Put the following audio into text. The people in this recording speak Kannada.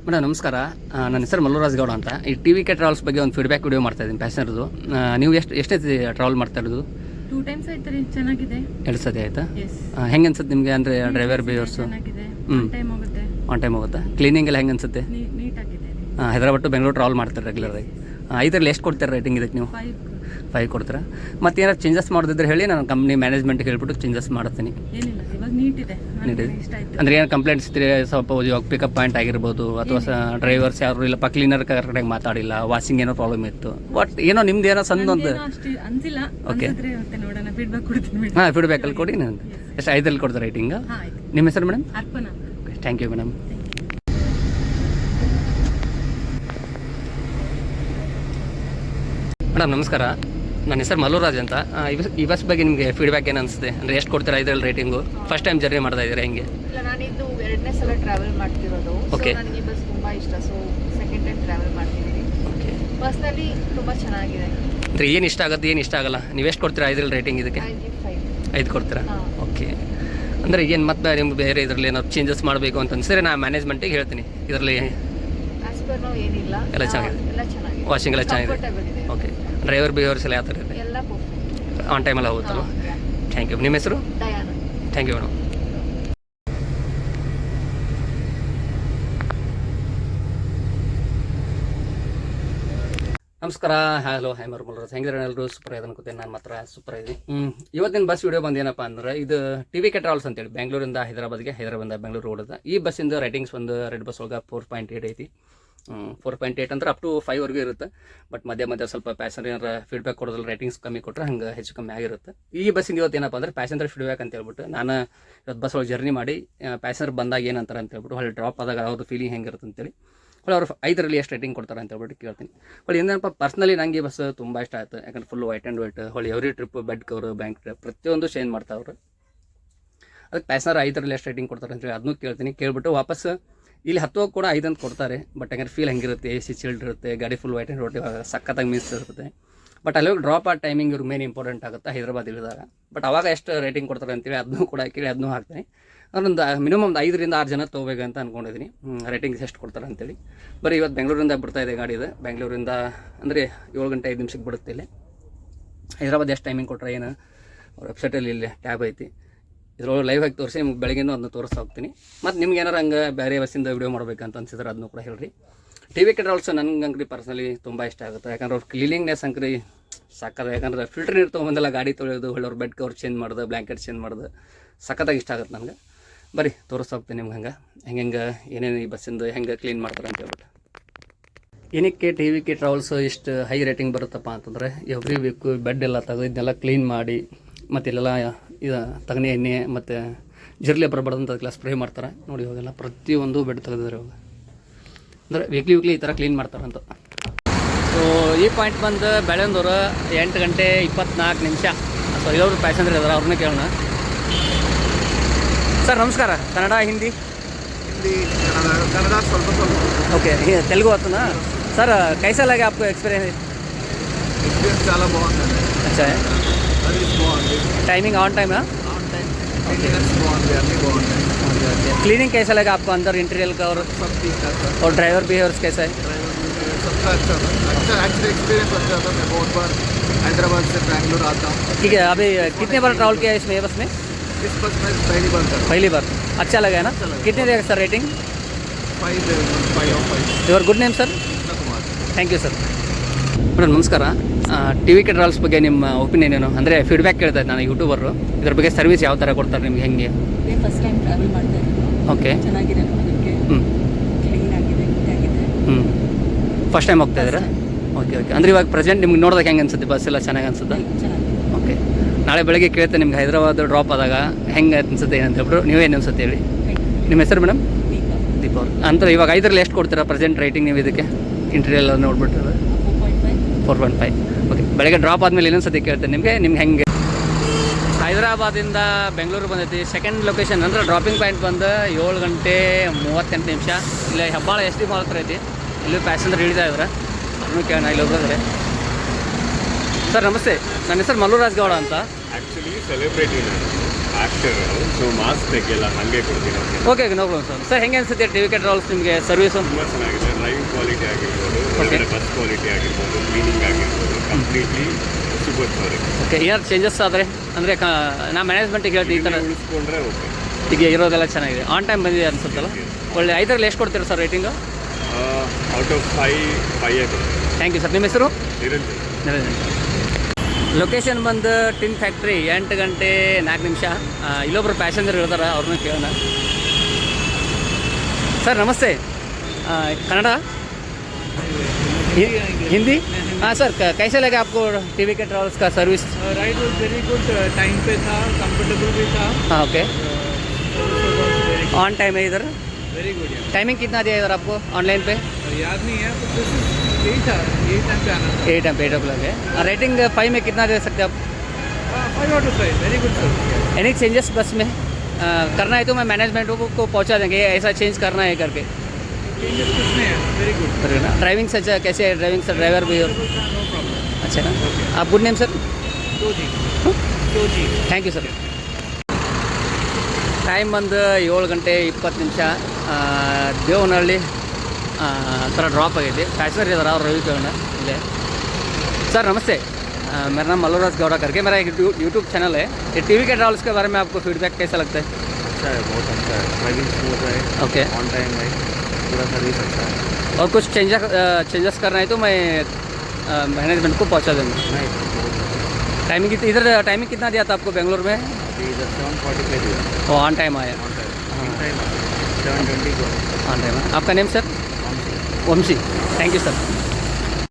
ಮೇಡಮ್ ನಮಸ್ಕಾರ. ನನ್ನ ಹೆಸರು ಮಲ್ಲೂರಾಜ್ ಗೌಡ ಅಂತ. ಈ ಟಿ.ವಿ.ಕೆ ಟ್ರಾವೆಲ್ಸ್ ಬಗ್ಗೆ ಒಂದು ಫೀಡ್ಬ್ಯಾಕ್ ವಿಡಿಯೋ ಮಾಡ್ತಾ ಇದ್ದೀನಿ ಪ್ಯಾಸೆಂಜರ್ದು. ನೀವು ಎಷ್ಟೇ ಟ್ರಾವೆಲ್ ಮಾಡ್ತಾ ಇರೋದು? 2 times ಆಯ್ತು ರೀ. ಚೆನ್ನಾಗಿದೆ. 2 ಸತಿ ಆಯ್ತಾ? Yes. ಹೆಂಗೆ ಅನ್ಸುತ್ತೆ ನಿಮಗೆ? ಅಂದರೆ ಡ್ರೈವರ್ ಬಿಹೇವಿಯರ್ಸು ಚೆನ್ನಾಗಿದೆ. ಆನ್ ಟೈಮ್ ಹೋಗುತ್ತೆ. ಕ್ಲೀನಿಂಗ್ ಎಲ್ಲ ಹೆಂಗೆ ಅನ್ಸುತ್ತೆ? ನೀಟ್ ಆಗಿದೆ ರೀ. ಹೈದರಾಬಾದ್ ಟು ಬೆಂಗಳೂರು ಟ್ರಾವೆಲ್ ಮಾಡ್ತಾರೆ ರೆಗ್ಯುಲರಾಗಿ. ಇದರಲ್ಲಿ ಎಷ್ಟು ಕೊಡ್ತಾರೆ ರೇಟಿಂಗ್ ಇದಕ್ಕೆ ನೀವು? 5 ಕೊಡ್ತೀರಾ? ಮತ್ತು ಏನಾದ್ರು ಚೇಂಜಸ್ ಮಾಡೋದಿದ್ರೆ ಹೇಳಿ, ನಾನು ಕಂಪ್ನಿ ಮ್ಯಾನೇಜ್ಮೆಂಟ್ಗೆ ಹೇಳ್ಬಿಟ್ಟು ಚೇಂಜಸ್ ಮಾಡ್ತೀನಿ. ಏನಿಲ್ಲ, ಇವಾಗ ನೀಟ್ ಇದೆ. ಇಷ್ಟ ಆಯ್ತು. ಅಂದರೆ ಏನು ಕಂಪ್ಲೇಂಟ್ಸ್ ಇದ್ದರೆ ಸ್ವಲ್ಪ ಇವಾಗ ಪಿಕಪ್ ಪಾಯಿಂಟ್ ಆಗಿರ್ಬೋದು, ಅಥವಾ ಡ್ರೈವರ್ಸ್ ಯಾರು ಇಲ್ಲಪ್ಪ ಕ್ಲೀನರ್ ಕರೆಕ್ಟಾಗಿ ಮಾತಾಡಿಲ್ಲ, ವಾಷಿಂಗ್ ಏನೋ ಪ್ರಾಬ್ಲಮ್ ಇತ್ತು, ಬಟ್ ಏನೋ ನಿಮ್ದು ಏನೋ ಸಣ್ಣದೊಂದು ಅನ್ಸಿಲ್ಲ. ಓಕೆ, ನೋಡೋಣ, ಫೀಡ್ಬ್ಯಾಕ್ ಕೊಡ್ತೀನಿ. ಹಾಂ, ಫೀಡ್ಬ್ಯಾಕಲ್ಲಿ ಕೊಡಿ. ನಾನು ಎಷ್ಟು 5 ಕೊಡ್ತಾರೆ ರೇಟಿಂಗ್? ನಿಮ್ಮ ಹೆಸರು madam? Arpana. Thank you madam. Madam ನಮಸ್ಕಾರ. ನನ್ನ ಹೆಸರು ಮಲ್ಲೂರಾಜ್ ಅಂತ. ಈ ಬಸ್ ಬಗ್ಗೆ ನಿಮಗೆ ಫೀಡ್ಬ್ಯಾಕ್ ಏನು ಅನಿಸುತ್ತೆ? ಅಂದರೆ ಎಷ್ಟು ಕೊಡ್ತೀರಾ ಇದರಲ್ಲಿ ರೇಟಿಂಗು? ಫಸ್ಟ್ ಟೈಮ್ ಜರ್ನಿ ಮಾಡ್ತಾ ಇದ್ದೀರಾ ಹೆಂಗೆ? ಇಲ್ಲ, ನಾನಿದ್ದು 2ನೇ ಸಲ ಟ್ರಾವೆಲ್ ಮಾಡ್ತಿರೋದು. ಓಕೆ. ನನಗೆ ಈ ಬಸ್ ತುಂಬ ಇಷ್ಟ, ಸೊ ಸೆಕೆಂಡ್ ಟೈಮ್ ಟ್ರಾವೆಲ್ ಮಾಡ್ತಿದ್ದೀನಿ. ಓಕೆ. ಬಸ್ನಲ್ಲಿ ತುಂಬ ಚೆನ್ನಾಗಿದೆ. ಅಂದರೆ ಏನು ಇಷ್ಟ ಆಗುತ್ತೆ, ಏನು ಇಷ್ಟ ಆಗಲ್ಲ? ನೀವು ಎಷ್ಟು ಕೊಡ್ತೀರಾ ಇದರಲ್ಲಿ ರೇಟಿಂಗ್ ಇದಕ್ಕೆ? 5 ಕೊಡ್ತೀರಾ? ಓಕೆ. ಅಂದರೆ ಏನು ಮತ್ತೆ ನಿಮ್ಗೆ ಬೇರೆ ಇದರಲ್ಲಿ ಏನಾದ್ರು ಚೇಂಜಸ್ ಮಾಡಬೇಕು ಅಂತ ಅನಿಸಿದ್ರೆ ನಾನು ಮ್ಯಾನೇಜ್ಮೆಂಟಿಗೆ ಹೇಳ್ತೀನಿ. ಇದರಲ್ಲಿ ಆಸ್ ಪರ್ ನಾವು ಏನಿಲ್ಲ, ಎಲ್ಲ ಚೆನ್ನಾಗಿದೆ. ವಾಷಿಂಗ್ ಎಲ್ಲ ಚೆನ್ನಾಗಿದೆ. ಓಕೆ. ಡ್ರೈವರ್ ಬಿಹೇವಿಯರ್ಸ್ ಎಲ್ಲ ಯಾವ ಥರ ಇದೆ? ಎಲ್ಲ ಪರ್ಫೆಕ್ಟ್. ಆನ್ ಟೈಮೆಲ್ಲ ಹೋಗುತ್ತಲ್ಲ? Thank you. ನಿಮ್ಮ ಹೆಸರು? ಡಯಾನ. Thank you madam. ನಮಸ್ಕಾರ. Hello, hi Malluraj. ಹೆಂಗಿದ್ರೆ ಎಲ್ಲರೂ ಸೂಪರ್ ಇದೆ ಅನ್ಕೋತೀನಿ. ನಾನು ಮಾತ್ರ ಸೂಪರ್ ಇದ್ದೀನಿ. ಇವತ್ತಿನ ಬಸ್ ವಿಡಿಯೋ ಬಂದು ಏನಪ್ಪ ಅಂದ್ರೆ, ಇದು ಟಿ.ವಿ.ಕೆ ಟ್ರಾವೆಲ್ಸ್ ಅಂತೇಳಿ ಬೆಂಗಳೂರಿಂದ ಹೈದರಾಬಾದ್ಗೆ, ಹೈದರಾಬಾದಿಂದ ಬೆಂಗಳೂರು ಓಡೋದು. ಈ ಬಸ್ಸಿಂದ ರೈಟಿಂಗ್ಸ್ ಒಂದು ರೆಡ್ ಬಸ್ ಒಳಗೆ 4.8 ಐತಿ. 4.8 ಅಂದ್ರೆ ಅಪ್ ಟು 5ವರೆಗೂ ಇರುತ್ತೆ. ಬಟ್ ಮಧ್ಯ ಸ್ವಲ್ಪ ಪ್ಯಾಸೆಂಜರ್ ಫೀಡ್ಬ್ಯಾಕ್ ಕೊಡೋದ್ರಲ್ಲಿ ರೇಟಿಂಗ್ಸ್ ಕಮ್ಮಿ ಕೊಟ್ಟರೆ ಹಂಗೆ ಹೆಚ್ಚು ಕಮ್ಮಿ ಆಗಿರುತ್ತೆ. ಈ ಬಸ್ಸಿಂದ ಇವತ್ತು ಏನಪ್ಪ ಅಂದ್ರೆ ಪ್ಯಾಸೆಂಜರ್ ಫೀಡ್ಬ್ಯಾಕ್ ಅಂತ ಹೇಳ್ಬಿಟ್ಟು, ನಾನು ಇವತ್ತು ಬಸ್ ಒಳಗೆ ಜರ್ನಿ ಮಾಡಿ ಪ್ಯಾಸೆಂಜರ್ ಬಂದಾಗ ಏನಂತಾರೆ ಅಂತ ಹೇಳ್ಬಿಟ್ಟು, ಅಲ್ಲಿ ಡ್ರಾಪ್ ಆದಾಗ ಅವ್ರದ್ದು ಫೀಲಿಂಗ್ ಹೆಂಗಿರುತ್ತೆ ಅಂತೇಳಿ ಅವ್ರು 5ರಲ್ಲಿ ಎಷ್ಟು ರೇಟಿಂಗ್ ಕೊಡ್ತಾರೆ ಅಂತ ಹೇಳ್ಬಿಟ್ಟು ಕೇಳ್ತೀನಿ. ಬಟ್ ಏನಪ್ಪ, ಪರ್ಸ್ನಲಿ ನನಗೆ ಈ ಬಸ್ ತುಂಬ ಇಷ್ಟ ಆಯಿತು. ಯಾಕಂದ್ರೆ full white and white, every trip bed cover, bank ಪ್ರತಿಯೊಂದು ಚೇಂಜ್ ಮಾಡ್ತಾವ್ರು. ಅದಕ್ಕೆ ಪ್ಯಾಸೆಂಜರ್ 5ರಲ್ಲಿ ಎಷ್ಟು ರೇಟಿಂಗ್ ಕೊಡ್ತಾರೆ ಅಂತೇಳಿ ಅದನ್ನೂ ಕೇಳ್ತೀನಿ. ಕೇಳ್ಬಿಟ್ಟು ವಾಪಸ್ ಇಲ್ಲಿ 10 ಕೂಡ 5 ಅಂತ ಕೊಡ್ತಾರೆ. ಬಟ್ ಯಾಕಂದ್ರೆ ಫೀಲ್ ಹೆಂಗಿರುತ್ತೆ, AC ಚಿಲ್ಡ್ ಇರುತ್ತೆ, ಗಾಡಿ ಫುಲ್ ವೈಟ್ ಆ್ಯಂಡ್ ವೈಟ್ ಸಖತ್ತಾಗಿ ಮಿಸ್ ಇರುತ್ತೆ. ಬಟ್ ಅಲ್ಲಿ ಹೋಗಿ ಡ್ರಾಪ್ ಆ ಟೈಮಿಂಗ್ ಇವ್ರಿಗೆ ಮೇನ್ ಇಂಪಾರ್ಟೆಂಟ್ ಆಗುತ್ತೆ ಹೈದರಾಬಾದ್ ಇಳಿದಾಗ. ಬಟ್ ಅವಾಗ ಎಷ್ಟು ರೇಟಿಂಗ್ ಕೊಡ್ತಾರೆ ಅಂತೇಳಿ ಅದನ್ನೂ ಕೂಡ ಕೇಳಿ ಅದನ್ನೂ ಹಾಕ್ತೀನಿ. ಅದೊಂದು ಮಿನಿಮಮ್ 5ರಿಂದ 6 ಜನ ತೊಗೋಬೇಕು ಅಂತ ಅಂದ್ಕೊಂಡಿದ್ದೀನಿ. ರೇಟಿಂಗ್ಸ್ ಎಷ್ಟು ಕೊಡ್ತಾರೆ ಅಂತೇಳಿ. ಬರೀ ಇವತ್ತು ಬೆಂಗಳೂರಿಂದ ಬಿಡ್ತಾ ಇದೆ ಗಾಡಿ. ಇದೆ ಬೆಂಗಳೂರಿಂದ ಅಂದರೆ 7 ಗಂಟೆ 5 ನಿಮಿಷಕ್ಕೆ ಬಿಡುತ್ತೆ ಇಲ್ಲಿ. ಹೈದರಾಬಾದ್ ಎಷ್ಟು ಟೈಮಿಂಗ್ ಕೊಟ್ಟರೆ ಏನು ಅವ್ರ ವೆಬ್ಸೈಟಲ್ಲಿ ಇಲ್ಲಿ ಟ್ಯಾಬ್ ಐತಿ, ಇದ್ರೊಳಗೆ ಲೈವ್ ಆಗಿ ತೋರಿಸಿ ನಿಮ್ಗೆ ಬೆಳಗ್ಗೆನೂ ಅದನ್ನ ತೋರಿಸ್ತಾ ಹೋಗ್ತೀನಿ. ಮತ್ತು ನಿಮ್ಗೆ ಏನಾರು ಹಂಗೆ ಬೇರೆ ಬಸ್ಸಿಂದ ವಿಡಿಯೋ ಮಾಡ್ಬೇಕಂತ ಅನ್ಸಿದ್ರೆ ಅದನ್ನು ಕೂಡ ಹೇಳ್ರಿ. ಟಿ.ವಿ.ಕೆ ಟ್ರಾವೆಲ್ಸ್ ನನಗೆ ಅಂಗಡಿ ಪರ್ಸನಲಿ ತುಂಬ ಇಷ್ಟ ಆಗುತ್ತೆ. ಯಾಕಂದ್ರೆ ಅವ್ರು ಕ್ಲೀನಿಂಗ್ನೆಸ್ ಅಂಕ್ರಿ ಸಕ್ಕದ. ಯಾಕಂದ್ರೆ ಫಿಲ್ಟರ್ ನೀರು ತೊಗೊಂಬಂದೆಲ್ಲ ಗಾಡಿ ತೊಳೆಯೋದು, ಒಳ್ಳವ್ರು ಬೆಡ್ ಕವರ್ ಚೇಂಜ್ ಮಾಡೋದು, ಬ್ಲ್ಯಾಂಕೆಟ್ ಚೇಂಜ್ ಮಾಡೋದು ಸಖತ್ತಾಗಿ ಇಷ್ಟ ಆಗುತ್ತೆ ನನಗೆ. ಬರೀ ತೋರಿಸ್ತಾ ಹೋಗ್ತೀನಿ ನಿಮ್ಗೆ ಹೆಂಗೆ ಏನೇನು ಈ ಬಸ್ಸಿಂದ ಹೆಂಗೆ ಕ್ಲೀನ್ ಮಾಡ್ತಾರೆ ಅಂತ ಹೇಳ್ಬಿಟ್ಟು. ಏನಕ್ಕೆ ಟಿ.ವಿ.ಕೆ ಟ್ರಾವೆಲ್ಸ್ ಇಷ್ಟು ಹೈ ರೇಟಿಂಗ್ ಬರುತ್ತಪ್ಪ ಅಂತಂದರೆ, ಎವ್ರಿ ವೀಕು ಬೆಡ್ ಎಲ್ಲ ತೆಗೆದು ಇದನ್ನೆಲ್ಲ ಕ್ಲೀನ್ ಮಾಡಿ, ಮತ್ತು ಇಲ್ಲೆಲ್ಲ ಇದು ತಗಣಿ ಎಣ್ಣೆ ಮತ್ತು ಜಿರ್ಲೆ ಬರಬಾರ್ದಂತ ಅದಕ್ಕೆಲ್ಲ ಸ್ಪ್ರೇ ಮಾಡ್ತಾರೆ. ನೋಡಿ ಇವಾಗೆಲ್ಲ ಪ್ರತಿಯೊಂದು ಬೆಡ್ ತೆಗೆದಿದ್ದಾರೆ ಇವಾಗ. ಅಂದರೆ ವೀಕ್ಲಿ ಈ ಥರ ಕ್ಲೀನ್ ಮಾಡ್ತಾರಂತ. ಸೊ ಈ ಪಾಯಿಂಟ್ ಬಂದು ಬೆಳಂದೂರು 8 ಗಂಟೆ 24 ನಿಮಿಷ. ಸೊ ಇಲ್ಲವರು ಪ್ಯಾಸೆಂಜರ್ ಇದ್ದಾರೆ, ಅವ್ರನ್ನ ಕೇಳೋಣ. ಸರ್ ನಮಸ್ಕಾರ. ಕನ್ನಡ ಹಿಂದಿ? कन्नड़ा ओके. तेलुगु आता सर? कैसा लगा आपको एक्सपीरियंस? చాలా బాగుంది. अच्छा है. टाइमिंग ऑन टाइम है? On time. బాగుంది, అన్ని బాగుంటాయి. क्लीनिंग कैसा लगा आपको अंदर इंटीरियर का? और सब ठीक था सर. और ड्राइवर बिहेवियर्स कैसा है? सबका अच्छा था. अच्छा एक्चुअली एक्सपीरियंस अच्छा था. मैं बहुत बार हैदराबाद से बेंगलुरु आता हूँ. ठीक है. अभी कितने बार ट्रैवल किया इसमें, बस में? इस बस में पहली बार था. पहली बार. अच्छा लगा है ना? कितने देगा sir rating? 5 your good name sir? Thank you sir. Madam ನಮಸ್ಕಾರ. ಟಿ.ವಿ.ಕೆ ಟ್ರಾವೆಲ್ಸ್ ಬಗ್ಗೆ ನಿಮ್ಮ ಒಪಿನಿಯನ್ ಏನು? ಅಂದರೆ ಫೀಡ್ಬ್ಯಾಕ್ ಕೇಳ್ತಾ ಇದ್ದೆ ನಾನು, ಯೂಟ್ಯೂಬರು. ಇದ್ರ ಬಗ್ಗೆ ಸರ್ವಿಸ್ ಯಾವ ಥರ ಕೊಡ್ತಾರೆ ನಿಮ್ಗೆ, ಹೆಂಗೆ? ಫಸ್ಟ್ ಟೈಮ್ ಟ್ರಾವೆಲ್ ಮಾಡ್ತಾ ಇದ್ದೀನಿ. ಓಕೆ. ಚೆನ್ನಾಗಿದೆ ನೋಡೋದಕ್ಕೆ. ಕ್ಲೀನ್ ಆಗಿದೆ, ಫಸ್ಟ್ ಟೈಮ್ ಹೋಗ್ತಾ ಇದ್ದೀರಾ? ಓಕೆ. ಅಂದರೆ ಇವಾಗ ಪ್ರೆಸೆಂಟ್ ನಿಮ್ಗೆ ನೋಡೋದಕ್ಕೆ ಹೆಂಗೆ ಅನ್ಸುತ್ತೆ? ಬಸ್ ಎಲ್ಲ ಚೆನ್ನಾಗಿ ಅನ್ಸುತ್ತೆ? ಓಕೆ. ನಾಳೆ ಬೆಳಗ್ಗೆ ಕೇಳ್ತೇನೆ ನಿಮ್ಗೆ ಹೈದರಾಬಾದ್ ಡ್ರಾಪ್ ಆದಾಗ ಹೆಂಗೆ ಅನ್ಸುತ್ತೆ ಏನಂತ ಹೇಳ್ಬಿಟ್ಟು, ನೀವೇನು ಅನ್ಸುತ್ತೆ ಹೇಳಿ. ನಿಮ್ಮ ಹೆಸರು ಮೇಡಮ್? ದೀಪ ಅವ್ರು. ಅಂತ ಇವಾಗ 5ರಲ್ಲಿ ಎಷ್ಟು ಕೊಡ್ತೀರಾ ಪ್ರೆಸೆಂಟ್ ರೇಟಿಂಗ್ ನೀವು ಇದಕ್ಕೆ? ಇಂಟೀರಿಯರ್ ಎಲ್ಲ ನೋಡ್ಬಿಟ್ಟು 4.5. ಓಕೆ. ಬೆಳಗ್ಗೆ ಡ್ರಾಪ್ ಆದಮೇಲೆ ಇನ್ನೊಂದು ಸತಿ ಕೇಳ್ತೇನೆ ನಿಮ್ಗೆ ಹೆಂಗೆ. ಹೈದರಾಬಾದಿಂದ ಬೆಂಗಳೂರು ಬಂದೈತಿ. ಸೆಕೆಂಡ್ ಲೊಕೇಶನ್ ಅಂದರೆ ಡ್ರಾಪಿಂಗ್ ಪಾಯಿಂಟ್ ಬಂದು 7 ಗಂಟೆ 38 ನಿಮಿಷ. ಇಲ್ಲಿ ಹೆಬ್ಬಾಳ SD ಮಾಲ್ ಹತ್ರ ಐತಿ. ಇಲ್ಲಿ ಪ್ಯಾಸೆಂಜರ್ ಇಳಿತಾ ಇದ್ರೆ ಅದನ್ನು ಕೇಳೋಣ. ಇಲ್ಲಿ ಹೋಗಿದ್ರೆ ಸರ್ ನಮಸ್ತೆ. ನನ್ನ ಹೆಸರು ಮಲ್ಲೂರಾಜ್ ಗೌಡ ಅಂತ. ಆ್ಯಕ್ಚುಲಿ ಸೆಲೆಬ್ರಿಟಿ ನಾನು. ಆಕ್ಟರ್ ಸೊ ಮಾಸ್ಕ್ ತೆಗೆಯಲ್ಲ ಹಾಗೆ ಕೊಡ್ತೀನಿ ಅವ್ರಿಗೆ. Okay no problem sir. Sir ಹೆಂಗೆ ಅನಿಸುತ್ತೆ ಟಿ ವಿ ಕೆ ಟ್ರಾವೆಲ್ಸ್ ನಿಮಗೆ ಸರ್ವಿಸು? ತುಂಬ ಚೆನ್ನಾಗಿದೆ. ಡ್ರೈವಿಂಗ್ ಕ್ವಾಲಿಟಿ ಆಗಿರ್ಬೋದು, ಒಳಗಡೆ ಬಸ್ ಕ್ವಾಲಿಟಿ ಆಗಿರ್ಬೋದು, ಕ್ಲೀನಿಂಗ್ ಆಗಿರ್ಬೋದು, ಕಂಪ್ಲೀಟ್ಲಿ ಸೂಪರ್ ಸಾರಿ. ಓಕೆ ಏನಾದ್ರು ಚೇಂಜಸ್ ಆದರೆ ಅಂದರೆ ನಾ ಮ್ಯಾನೇಜ್ಮೆಂಟಿಗೆ ಹೇಳ್ತೀನಿ ಈ ಥರ ಉಳಿಸ್ಕೊಂಡ್ರೆ ಓಕೆ. ಈಗ ಇರೋದೆಲ್ಲ ಚೆನ್ನಾಗಿದೆ. ಆನ್ ಟೈಮ್ ಬಂದಿದೆ ಅನಿಸುತ್ತಲ್ಲ. ಒಳ್ಳೆ 5ರಲ್ಲಿ ಎಷ್ಟು ಕೊಡ್ತೀರಾ sir rating? Out of 5 thank you sir. ನಿಮ್ಮ ಹೆಸರು? ನಿರಂಜನ್. ಲೊಕೇಶನ್ ಬಂದು ಟಿನ್ ಫ್ಯಾಕ್ಟ್ರಿ 8 ಗಂಟೆ 4 ನಿಮಿಷ. ಇಲ್ಲೊಬ್ರು ಪ್ಯಾಸೆಂಜರ್ ಹೇಳ್ತಾರೆ, ಅವ್ರನ್ನ ಕೇಳೋಣ. ಸರ್ ನಮಸ್ತೆ. ಕನ್ನಡ हिंदी? हाँ सर, कैसे लगे आपको टी वी के ट्रैवल्स का service? Ride was very good, time पे था, कंफर्टेबल भी था. हाँ ओके. ऑन टाइम है इधर? Very good. टाइमिंग कितना दिया इधर आपको ऑनलाइन पे? याद नहीं है, तो यही था, यही टाइम पे आना था. 8 टाइम पे 8 o'clock है. रेटिंग 5 में कितना दे सकते हैं आप? 5 out of 5, very good sir. Any changes बस में करना है तो मैं मैनेजमेंट को पहुंचा देंगे, ऐसा चेंज करना है करके. चेंजेस कुछ नहीं है, वेरी गुड. ड्राइविंग से कैसे है? ड्राइविंग से ड्राइवर भी? No problem. अच्छा ना. आप गुड नेम सर? तो जी. Thank you sir. ಟೈಮ್ ಬಂದು 7 ಗಂಟೆ 20 ನಿಮಿಷ. ದೇವನಹಳ್ಳಿ ಥರ ಡ್ರಾಪ್ ಆಗೈತಿ. ಪ್ಯಾಸೆಂಜರ್ इधर और रवि ಕೇಳೋಣ इधर. सर नमस्ते. मेरा नाम मल्लूराज गौड़ा करके मेरा एक यूट्यूब चैनल है. ये टी वी के ट्रैवल्स के बारे में आपको फीडबैक कैसा लगता है? अच्छा है, बहुत अच्छा है. ड्राइविंग स्मूथ है, ओके. ऑन टाइम है, पूरा सर्विस अच्छा है. और कुछ चेंजेस करना है तो मैं मैनेजमेंट को पहुंचा दूँगा. नहीं टाइमिंग इधर टाइमिंग कितना दिया था आपको बेंगलोर में? अभी इधर 7:45 दिया, वो ऑन टाइम आया. ऑन टाइम 7:20 को. On time. आपका name sir? Vamshi. Thank you sir.